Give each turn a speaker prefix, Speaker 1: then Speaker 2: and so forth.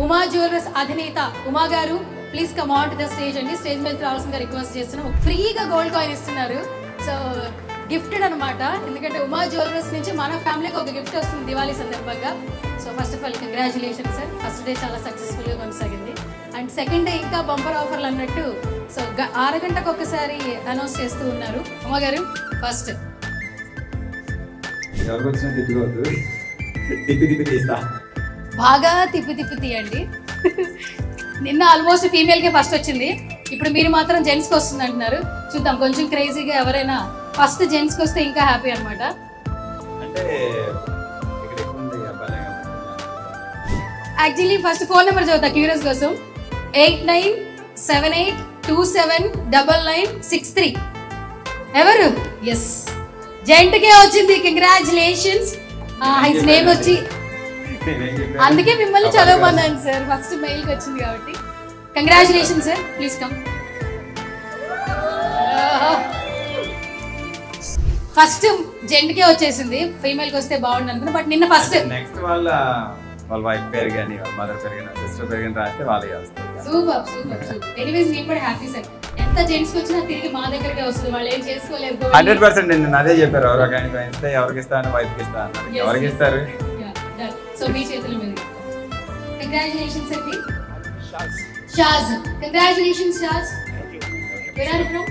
Speaker 1: Uma jewellers అధినేత ఉమా గారు please come on to the stage అండి. స్టేజ్ మీద రావాల్సిందిగా రిక్వెస్ట్ చేస్తున్నాం. ఫ్రీగా గోల్డ్ కాయిన్ ఇస్తున్నారు. సో గిఫ్టెడ్ అనమాట. ఎందుకంటే ఉమా జ్యువెలర్స్ నుంచి మన ఫ్యామిలీకి ఒక గిఫ్ట్ వస్తుంది దివాళీ సందర్భంగా. So first of all congratulation sir. First day చాలా సక్సెస్ఫుల్గా కొనసాగింది. అండ్ సెకండ్ డే ఇంకా బంపర్ ఆఫర్లు అన్నట్టు సో 6 గంటలకు ఒకసారి అనౌన్స్ చేస్తూ ఉన్నారు. ఉమా గారు ఫస్ట్ బాగా తిప్పి తీయండి. నిన్న ఆల్మోస్ట్ ఫీమేల్కే ఫస్ట్ వచ్చింది. ఇప్పుడు మీరు మాత్రం జెంట్స్కి వస్తుంది అంటున్నారు. చూద్దాం కొంచెం క్రేజీగా ఎవరైనా ఫస్ట్ జెంట్స్కి వస్తే ఇంకా హ్యాపీ అనమాట. యాక్చువల్లీ ఫస్ట్ ఫోన్ నెంబర్ చదువుతా క్యూరియస్ కోసం. 8978279963. ఎవరు? ఎస్ జెంట్కే వచ్చింది. కంగ్రాచులేషన్స్. హిస్ నేమ్ వచ్చి అందుకే మిమ్మల్ని చదవమన్నాను సార్. ఫస్ట్ మెయిల్కి వచ్చింది కాబట్టి congratulation sir. Please come. First జెంట్కే వచ్చేసింది. ఫీమేల్కి వస్తే బాగుండు అనుకున్నా. బట్ నిన్న ఫస్ట్
Speaker 2: నెక్స్ట్ వాళ్ళ వైఫ్ పేరు కానీ వాళ్ళ మదర్ పేరు కానీ సిస్టర్ పేరు కానీ రాస్తే వాళ్ళే వస్తారు.
Speaker 1: సూపర్. ఎనీవేస్ నేను కూడా హ్యాపీ సార్. ఎంత జెంట్స్కి వచ్చినా తిరిగి మా దగ్గరకే వస్తుంది. వాళ్ళు ఏం చేసుకోలేరు.
Speaker 2: 100% నేను అదే చెప్పారు. ఎవరో కానీ ఇస్తే ఎవరికి ఇస్తాను వైఫ్కి ఇస్తాను. ఎవరికి ఇస్తారు?
Speaker 1: సో మీ చేతుల మీద కంగ్రాచులేషన్స్ అండి. షాజ్ congratulations షాజ్. Where are you from?